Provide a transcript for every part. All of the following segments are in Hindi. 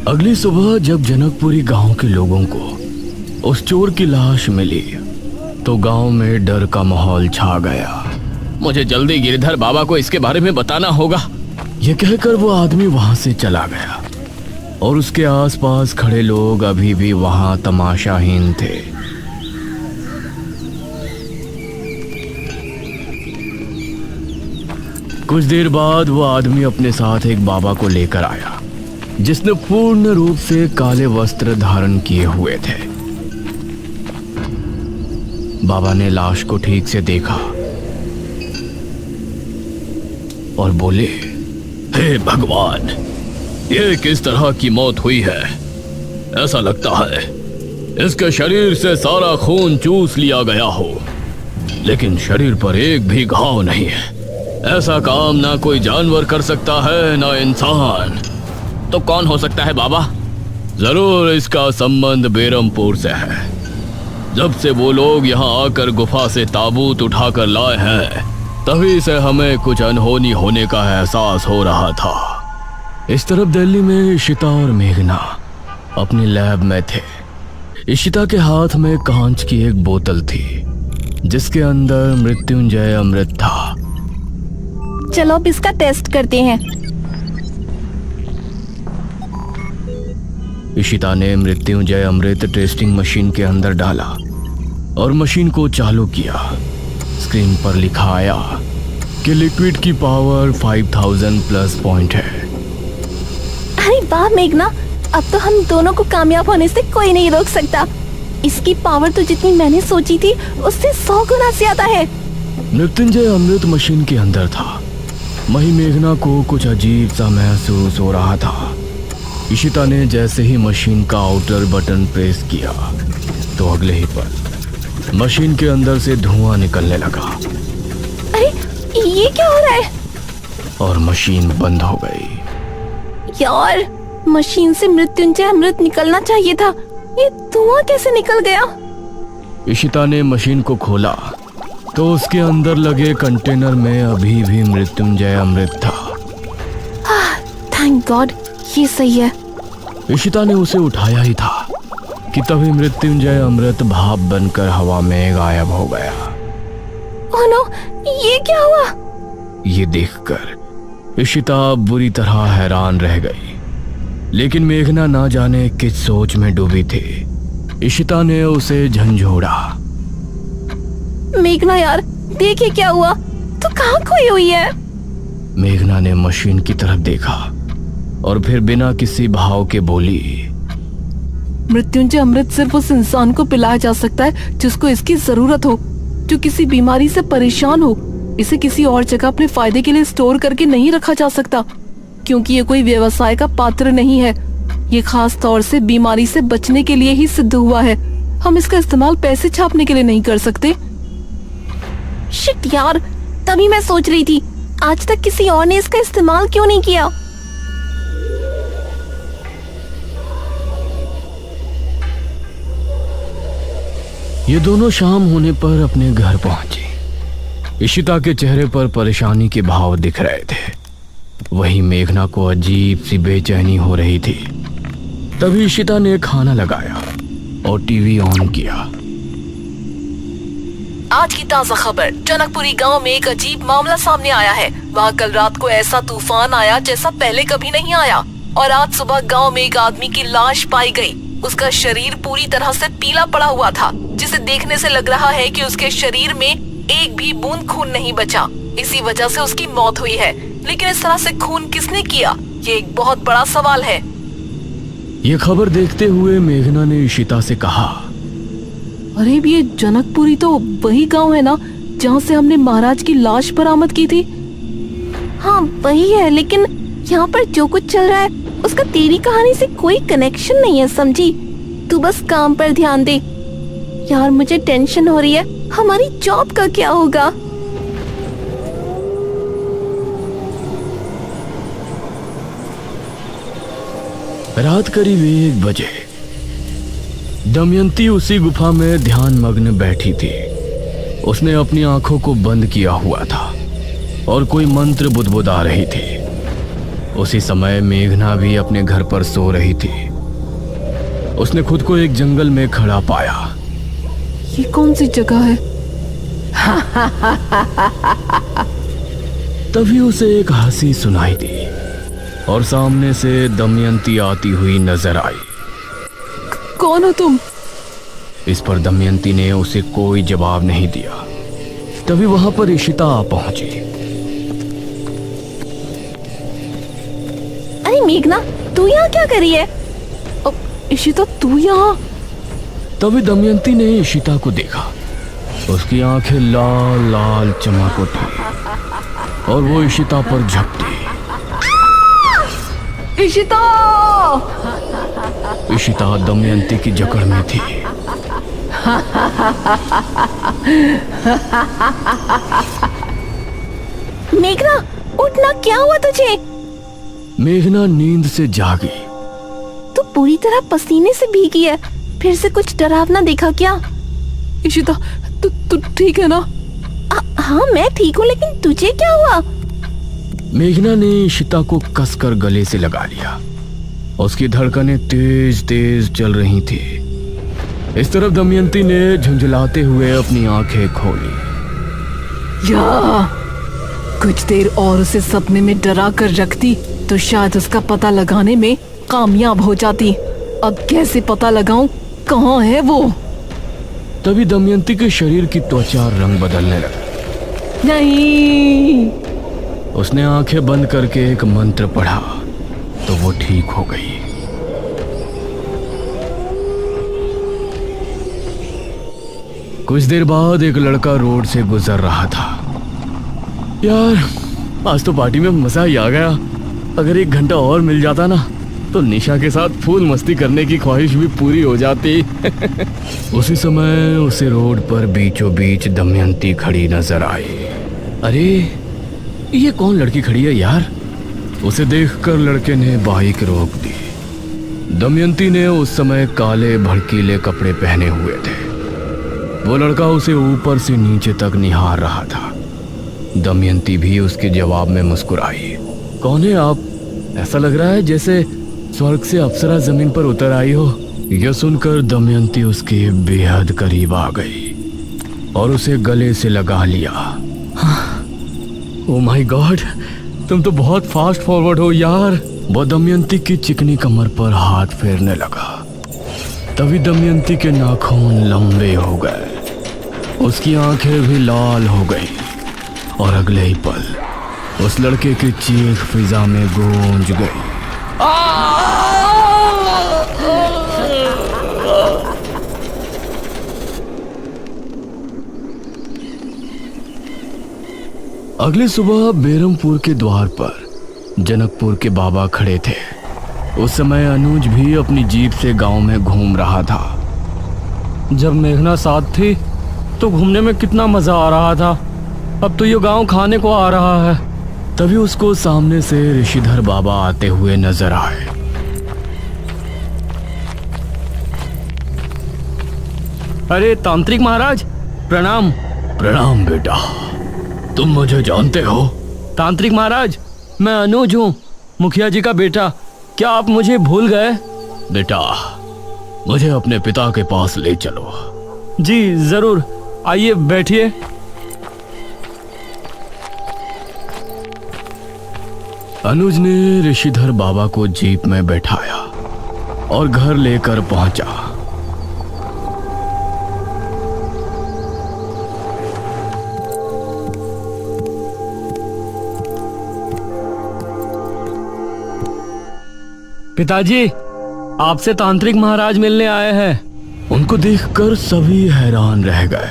अगली सुबह जब जनकपुरी गांव के लोगों को उस चोर की लाश मिली तो गांव में डर का माहौल छा गया। मुझे जल्दी गिरधर बाबा को इसके बारे में बताना होगा। यह कहकर वो आदमी वहां से चला गया और उसके आसपास खड़े लोग अभी भी वहां तमाशाहीन थे। कुछ देर बाद वो आदमी अपने साथ एक बाबा को लेकर आया जिसने पूर्ण रूप से काले वस्त्र धारण किए हुए थे। बाबा ने लाश को ठीक से देखा और बोले, हे भगवान, ये किस तरह की मौत हुई है? ऐसा लगता है इसके शरीर से सारा खून चूस लिया गया हो, लेकिन शरीर पर एक भी घाव नहीं है। ऐसा काम ना कोई जानवर कर सकता है ना इंसान। तो कौन हो सकता है बाबा? जरूर इसका संबंध बेरमपुर से है। जब से वो लोग यहाँ आकर गुफा से ताबूत उठाकर लाए हैं तभी से हमें कुछ अनहोनी होने का एहसास हो रहा था। इस तरफ दिल्ली में इशिता और मेघना अपनी लैब में थे। इशिता के हाथ में कांच की एक बोतल थी जिसके अंदर मृत्युंजय अमृत था। चलो अब इसका टेस्ट करते हैं। इशिता ने मृत्युंजय अमृत टेस्टिंग मशीन के अंदर डाला और मशीन को चालू किया। स्क्रीन पर लिखा आया कि लिक्विड की पावर 5000 प्लस पॉइंट है। अरे वाह मेघना, अब तो हम दोनों को कामयाब होने से कोई नहीं रोक सकता। इसकी पावर तो जितनी मैंने सोची थी उससे 100 गुना ज्यादा है। मृत्युंजय अमृत मशीन के अंदर था। वहीं मेघना को कुछ अजीब सा महसूस हो रहा था। इशिता ने जैसे ही मशीन का आउटर बटन प्रेस किया तो अगले ही पल मशीन के अंदर से धुआं निकलने लगा। अरे ये क्या हो रहा है? और मशीन बंद हो गई। यार, मशीन से मृत्युंजय अमृत निकलना चाहिए था। ये धुआं कैसे निकल गया? इशिता ने मशीन को खोला तो उसके अंदर लगे कंटेनर में अभी भी मृत्युंजय अमृत था। थैंक गॉड, ये सही है। इशिता ने उसे उठाया ही था कि तभी मृत्युंजय अमृत भाप बनकर हवा में गायब हो गया। ओह नो, ये क्या हुआ? ये देखकर इशिता बुरी तरह हैरान रह गई, लेकिन मेघना ना जाने किस सोच में डूबी थी। इशिता ने उसे झंझोड़ा। मेघना यार, देखिए क्या हुआ। तू कहाँ खोई हुई है? मेघना ने मशीन की तरफ देखा और फिर बिना किसी भाव के बोली, मृत्युंजय अमृत सिर्फ उस इंसान को पिलाया जा सकता है जिसको इसकी जरूरत हो, जो किसी बीमारी से परेशान हो। इसे किसी और जगह अपने फायदे के लिए स्टोर करके नहीं रखा जा सकता, क्योंकि ये कोई व्यवसाय का पात्र नहीं है। ये खास तौर से बीमारी से बचने के लिए ही सिद्ध हुआ है। हम इसका इस्तेमाल पैसे छापने के लिए नहीं कर सकते। शिट यार, तभी मैं सोच रही थी आज तक किसी और ने इसका इस्तेमाल क्यों नहीं किया। ये दोनों शाम होने पर अपने घर पहुंची। इशिता के चेहरे पर परेशानी के भाव दिख रहे थे। वहीं मेघना को अजीब सी बेचैनी हो रही थी। तभी इशिता ने खाना लगाया और टीवी ऑन किया। आज की ताजा खबर, जनकपुरी गांव में एक अजीब मामला सामने आया है। वहाँ कल रात को ऐसा तूफान आया जैसा पहले कभी नहीं आया, और आज सुबह गांव में एक आदमी की लाश पाई गई। उसका शरीर पूरी तरह से पीला पड़ा हुआ था, जिसे देखने से लग रहा है कि उसके शरीर में एक भी बूंद खून नहीं बचा। इसी वजह से उसकी मौत हुई है। लेकिन इस तरह से खून किसने किया, ये एक बहुत बड़ा सवाल है। ये खबर देखते हुए मेघना ने इशिता से कहा, अरे ये जनकपुरी तो वही गांव है ना जहाँ से हमने महाराज की लाश बरामद की थी? हाँ वही है, लेकिन यहाँ पर जो कुछ चल रहा है उसका तेरी कहानी से कोई कनेक्शन नहीं है, समझी? तू बस काम पर ध्यान दे। यार मुझे टेंशन हो रही है, हमारी जॉब का क्या होगा? रात करीब 1 बजे दमयंती उसी गुफा में ध्यान मग्न बैठी थी। उसने अपनी आंखों को बंद किया हुआ था और कोई मंत्र बुदबुदा रही थी। उसी समय मेघना भी अपने घर पर सो रही थी। उसने खुद को एक जंगल में खड़ा पाया। ये कौन सी जगह है? तभी उसे एक हंसी सुनाई दी और सामने से दमयंती आती हुई नजर आई। कौन हो तुम? इस पर दमयंती ने उसे कोई जवाब नहीं दिया। तभी वहां पर इशिता आ पहुंची। अरे मेघना, तू यहाँ क्या कर रही है? इशिता, तू यहाँ? तभी दमयंती ने इशिता को देखा। उसकी आंखें लाल लाल चमक उठी और वो इशिता पर झपटी। इशिता! इशिता दमयंती की जकड़ में थी। मेघना, उठना, क्या हुआ तुझे? मेघना नींद से जागी। तू पूरी तरह पसीने से भीगी है। फिर से कुछ डरावना देखा क्या? इशिता, तू ठीक है ना? हाँ, मैं ठीक हूँ, लेकिन तुझे क्या हुआ? मेघना ने इशिता को कसकर गले से लगा लिया। उसकी धड़कनें तेज तेज चल रही थी। इस तरफ दमयंती ने झुंझलाते हुए अपनी आंखें खोली। या कुछ देर और उसे सपने में डरा कर रखती तो शायद उसका पता लगाने में कामयाब हो जाती। अब कैसे पता लगाऊं कहाँ है वो? तभी दमयंती के शरीर की त्वचा रंग बदलने लगी। नहीं। उसने आंखें बंद करके एक मंत्र पढ़ा तो वो ठीक हो गई। कुछ देर बाद एक लड़का रोड से गुजर रहा था। यार, आज तो पार्टी में मजा ही आ गया। अगर 1 घंटा और मिल जाता ना तो निशा के साथ फुल मस्ती करने की ख्वाहिश भी पूरी हो जाती। उसी समय उसे रोड पर बीचों बीच दमयंती खड़ी नजर आई। अरे, ये कौन लड़की खड़ी है यार? उसे देखकर लड़के ने बाइक रोक दी। दमयंती ने उस समय काले भड़कीले कपड़े पहने हुए थे। वो लड़का उसे ऊपर से नीचे तक निहार रहा था। दमयंती भी उसके जवाब में मुस्कुराई। कौन है आप? ऐसा लग रहा है जैसे स्वर्ग से अप्सरा जमीन पर उतर आई हो। यह सुनकर दमयंती उसके बेहद करीब आ गई और उसे गले से लगा लिया। ओह माय गॉड, तुम तो बहुत फास्ट फॉरवर्ड हो यार। वो दमयंती की चिकनी कमर पर हाथ फेरने लगा। तभी दमयंती के नाखून लंबे हो गए, उसकी आंखें भी लाल हो गई और अगले ही पल उस लड़के की चीख फिजा में गूंज गई। अगली सुबह बेरमपुर के द्वार पर जनकपुर के बाबा खड़े थे। उस समय अनुज भी अपनी जीप से गांव में घूम रहा था। जब मेघना साथ थी तो घूमने में कितना मजा आ रहा था। अब तो ये गांव खाने को आ रहा है। तभी उसको सामने से ऋषिधर बाबा आते हुए नजर आए। अरे तांत्रिक महाराज, प्रणाम। प्रणाम बेटा, तुम मुझे जानते हो? तांत्रिक महाराज, मैं अनुज हूँ, मुखिया जी का बेटा। क्या आप मुझे भूल गए? बेटा, मुझे अपने पिता के पास ले चलो। जी जरूर, आइए बैठिए। अनुज ने ऋषिधर बाबा को जीप में बैठाया और घर लेकर पहुंचा। पिताजी, आपसे तांत्रिक महाराज मिलने आए हैं। उनको देखकर सभी हैरान रह गए,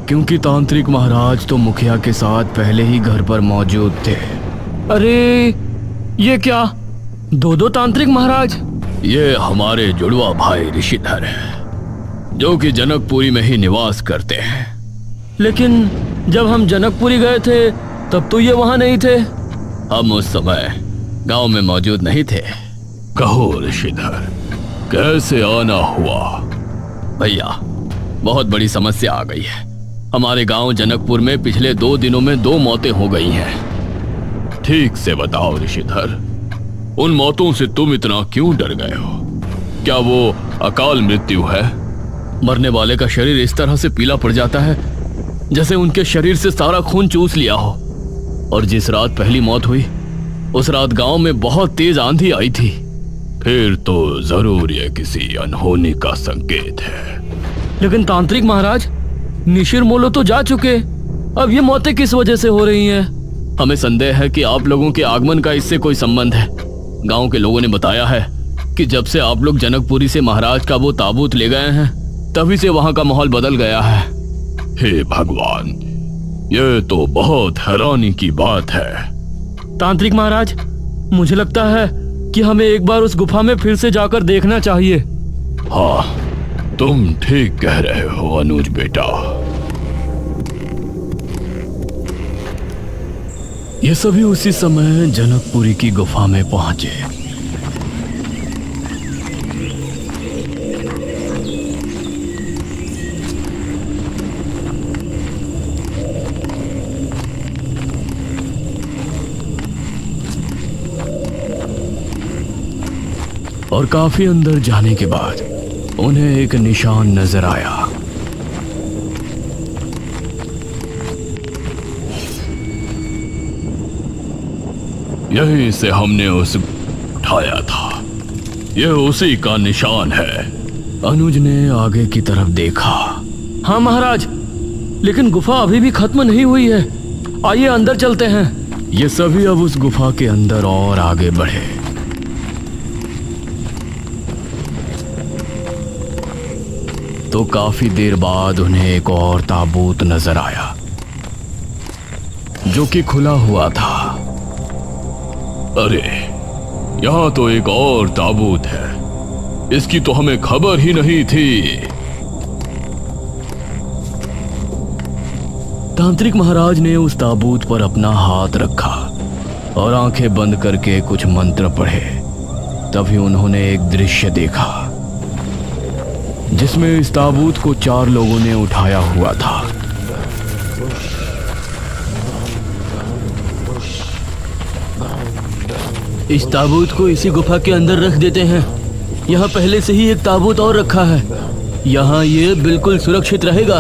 क्योंकि तांत्रिक महाराज तो मुखिया के साथ पहले ही घर पर मौजूद थे। अरे ये क्या, दो तांत्रिक महाराज? ये हमारे जुड़वा भाई ऋषिधर है, जो कि जनकपुरी में ही निवास करते हैं। लेकिन जब हम जनकपुरी गए थे तब तो ये वहां नहीं थे। हम उस समय गांव में मौजूद नहीं थे। कहो ऋषिधर, कैसे आना हुआ? भैया, बहुत बड़ी समस्या आ गई है। हमारे गांव जनकपुर में पिछले 2 दिनों में 2 मौतें हो गई हैं। ठीक से बताओ ऋषिधर, उन मौतों से तुम इतना क्यों डर गए हो? क्या वो अकाल मृत्यु है? मरने वाले का शरीर इस तरह से पीला पड़ जाता है जैसे उनके शरीर से सारा खून चूस लिया हो। और जिस रात पहली मौत हुई उस रात गांव में बहुत तेज आंधी आई थी। फिर तो जरूर ये किसी अनहोनी का संकेत है। लेकिन तांत्रिक महाराज, निशिर मोलो तो जा चुके, अब ये मौतें किस वजह से हो रही हैं? हमें संदेह है कि आप लोगों के आगमन का इससे कोई संबंध है। गांव के लोगों ने बताया है कि जब से आप लोग जनकपुरी से महाराज का वो ताबूत ले गए हैं तभी से वहां का माहौल बदल गया है। हे भगवान, ये तो बहुत हैरानी की बात है। तांत्रिक महाराज, मुझे लगता है कि हमें एक बार उस गुफा में फिर से जाकर देखना चाहिए। हाँ, तुम ठीक कह रहे हो अनुज बेटा। ये सभी उसी समय जनकपुरी की गुफा में पहुंचे। और काफी अंदर जाने के बाद उन्हें एक निशान नजर आया। यहीं से हमने उसे उठाया था। यह उसी का निशान है। अनुज ने आगे की तरफ देखा। हाँ महाराज, लेकिन गुफा अभी भी खत्म नहीं हुई है। आइए अंदर चलते हैं। ये सभी अब उस गुफा के अंदर और आगे बढ़े। तो काफी देर बाद उन्हें एक और ताबूत नजर आया जो कि खुला हुआ था। अरे, यहाँ तो एक और ताबूत है। इसकी तो हमें खबर ही नहीं थी। तांत्रिक महाराज ने उस ताबूत पर अपना हाथ रखा और आंखें बंद करके कुछ मंत्र पढ़े। तभी उन्होंने एक दृश्य देखा जिसमें इस ताबूत को 4 लोगों ने उठाया हुआ था। इस ताबूत को इसी गुफा के अंदर रख देते हैं। यहाँ पहले से ही एक ताबूत और रखा है। यहाँ ये बिल्कुल सुरक्षित रहेगा।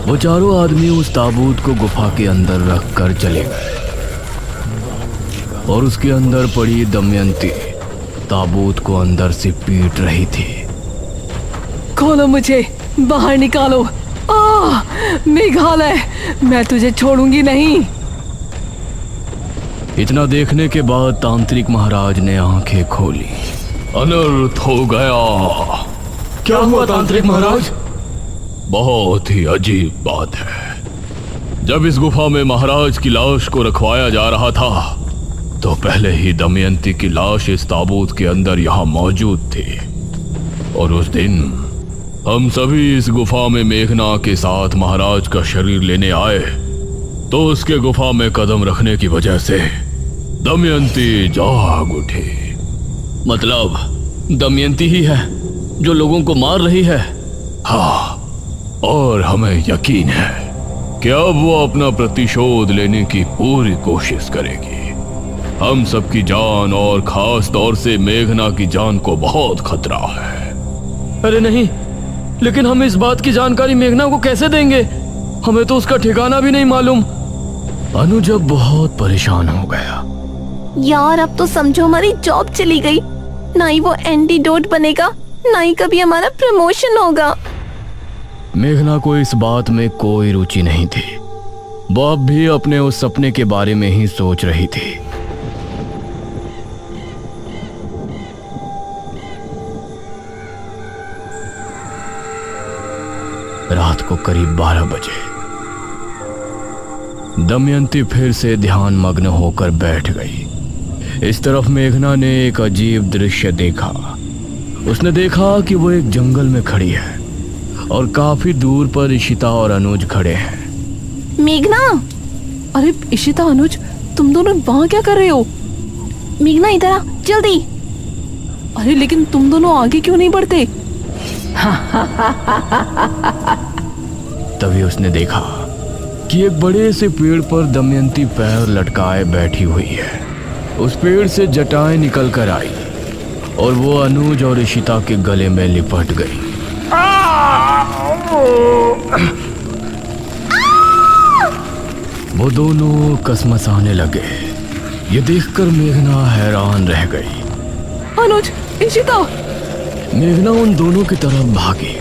वो चारों आदमी उस ताबूत को गुफा के अंदर रख कर चले गए और उसके अंदर पड़ी दमयंती ताबूत को अंदर से पीट रही थी। खोलो मुझे, बाहर निकालो। मेघालय, मैं तुझे छोड़ूंगी नहीं। इतना देखने के बाद तांत्रिक महाराज ने आंखें खोली। अनर्थ हो गया। क्या हुआ तांत्रिक महाराज? बहुत ही अजीब बात है। जब इस गुफा में महाराज की लाश को रखवाया जा रहा था तो पहले ही दमयंती की लाश इस ताबूत के अंदर यहाँ मौजूद थी। और उस दिन हम सभी इस गुफा में मेघना के साथ महाराज का शरीर लेने आए तो उसके गुफा में कदम रखने की वजह से दमयंती जाग उठी। मतलब दमयंती ही है जो लोगों को मार रही है? हाँ, और हमें यकीन है कि अब वो अपना प्रतिशोध लेने की पूरी कोशिश करेगी। हम सबकी जान और खास तौर से मेघना की जान को बहुत खतरा है। अरे नहीं, लेकिन हम इस बात की जानकारी मेघना को कैसे देंगे? हमें तो उसका ठिकाना भी नहीं मालूम। अनुज अब बहुत परेशान हो गया। यार, अब तो समझो हमारी जॉब चली गई। ना ही वो एंटीडोट बनेगा, ना ही कभी हमारा प्रमोशन होगा। मेघना को इस बात में कोई रुचि नहीं थी। वो अब भी अपने उस सपने के बारे में ही सोच रही थी। रात को करीब 12 बजे दमयंती फिर से ध्यान मग्न होकर बैठ गई। इस तरफ मेघना ने एक अजीब दृश्य देखा। उसने देखा कि वो एक जंगल में खड़ी है और काफी दूर पर इशिता और अनुज खड़े हैं। मेघना! अरे इशिता, अनुज, तुम दोनों वहाँ क्या कर रहे हो? मेघना, इधर आ जल्दी। अरे लेकिन तुम दोनों आगे क्यों नहीं बढ़ते? तभी उसने देखा कि एक बड़े से पेड़ पर दमयंती पैर लटकाए बैठी हुई है उस पेड़ से जटाएं निकल कर आई और वो अनुज और इशिता के गले में लिपट गई। वो दोनों कसमसाने लगे। ये देखकर मेघना हैरान रह गई। अनुज, इशिता। मेघना उन दोनों की तरफ भागी,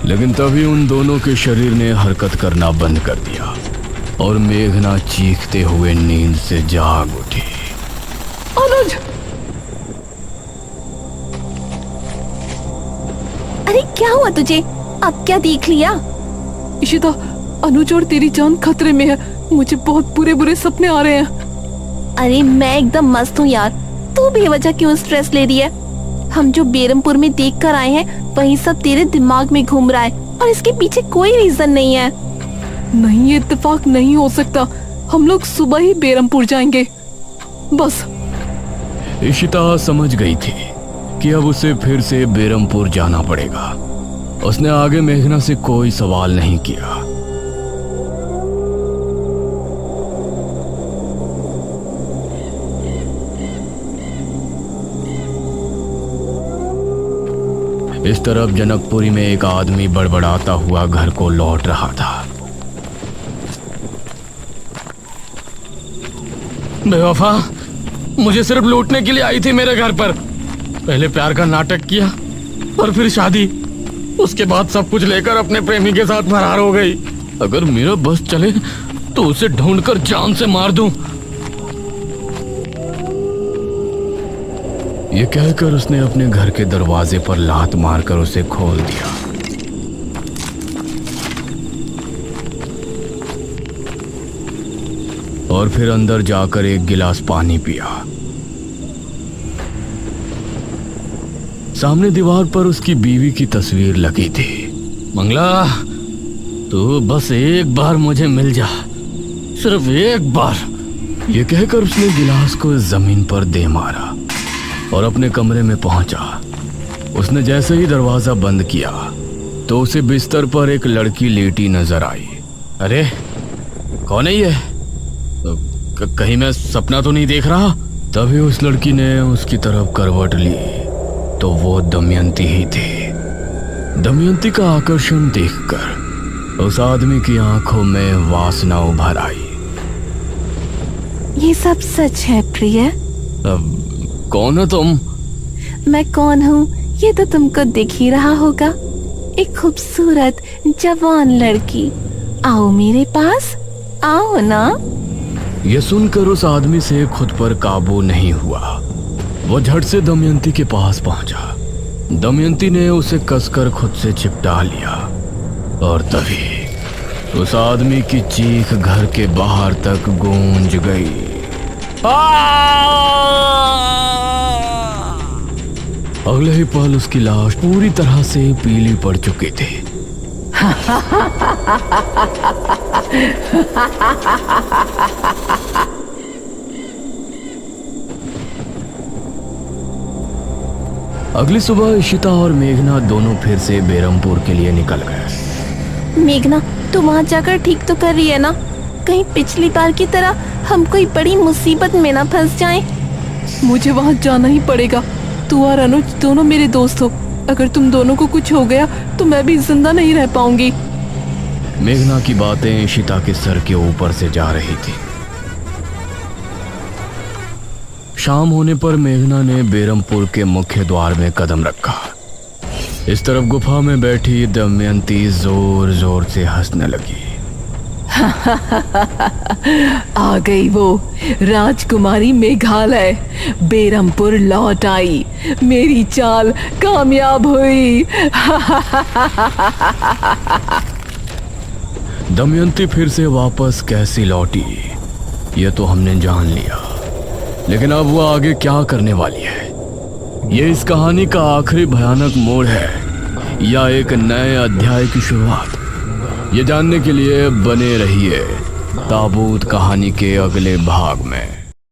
लेकिन तभी उन दोनों के शरीर ने हरकत करना बंद कर दिया और मेघना चीखते हुए नींद से जाग उठी। अनुज! अरे क्या हुआ तुझे? अब क्या देख लिया? इशिता, अनुज और तेरी जान खतरे में है। मुझे बहुत बुरे बुरे सपने आ रहे हैं। अरे मैं एकदम मस्त हूँ यार, तू बेवजह क्यों स्ट्रेस ले रही है? हम जो बेरमपुर में देख कर आए हैं वही सब तेरे दिमाग में घूम रहा है और इसके पीछे कोई रीजन नहीं है। नहीं, ये इत्तेफाक नहीं हो सकता। हम लोग सुबह ही बेरमपुर जाएंगे बस। इशिता समझ गई थी कि अब उसे फिर से बेरमपुर जाना पड़ेगा। उसने आगे मेघना से कोई सवाल नहीं किया। इस तरफ जनकपुरी में एक आदमी बड़बड़ाता हुआ घर को लौट रहा था। बेवफा, मुझे सिर्फ लूटने के लिए आई थी मेरे घर पर। पहले प्यार का नाटक किया और फिर शादी, उसके बाद सब कुछ लेकर अपने प्रेमी के साथ फरार हो गई। अगर मेरा बस चले तो उसे ढूंढकर जान से मार दूं। ये कहकर उसने अपने घर के दरवाजे पर लात मारकर उसे खोल दिया। और फिर अंदर जाकर एक गिलास पानी पिया। सामने दीवार पर उसकी बीवी की तस्वीर लगी थी। मंगला, तू बस एक बार मुझे मिल जा, सिर्फ एक बार। ये कहकर उसने गिलास को जमीन पर दे मारा और अपने कमरे में पहुंचा। उसने जैसे ही दरवाजा बंद किया तो उसे बिस्तर पर एक लड़की लेटी नजर आई। अरे कौन है ये? कहीं मैं सपना तो नहीं देख रहा? तभी उस लड़की ने उसकी तरफ करवट ली तो वो दमयंती ही थी। दमयंती का आकर्षण देखकर उस आदमी की आंखों में वासना उभर आई। ये सब सच है प्रिय? कौन हो तुम? मैं कौन हूँ ये तो तुमको दिख ही रहा होगा। एक खूबसूरत जवान लड़की। आओ मेरे पास, आओ ना। ये सुनकर उस आदमी से खुद पर काबू नहीं हुआ। वो झट से दमयंती के पास पहुंचा। दमयंती ने उसे कसकर खुद से चिपटा लिया और तभी उस आदमी की चीख घर के बाहर तक गूंज गई। अगले ही पल उसकी लाश पूरी तरह से पीली पड़ चुकी थी। अगली सुबह इशिता और मेघना दोनों फिर से बेरमपुर के लिए निकल गए। मेघना, तू वहाँ जाकर ठीक तो कर रही है ना? कहीं पिछली बार की तरह हम कोई बड़ी मुसीबत में ना फंस जाएं। मुझे वहाँ जाना ही पड़ेगा। तू और अनुज दोनों मेरे दोस्त हो। अगर तुम दोनों को कुछ हो गया तो मैं भी जिंदा नहीं रह पाऊंगी। मेघना की बातें इशिता के सर के ऊपर से जा रही थी। शाम होने पर मेघना ने बेरमपुर के मुख्य द्वार में कदम रखा। इस तरफ गुफा में बैठी दमयंती जोर जोर से हंसने लगी। आ गई वो राजकुमारी मेघालय। बेरमपुर लौट आई। मेरी चाल कामयाब हुई। दमयंती फिर से वापस कैसी लौटी ये तो हमने जान लिया, लेकिन अब वो आगे क्या करने वाली है? ये इस कहानी का आखिरी भयानक मोड़ है या एक नए अध्याय की शुरुआत? ये जानने के लिए बने रहिए ताबूत कहानी के अगले भाग में।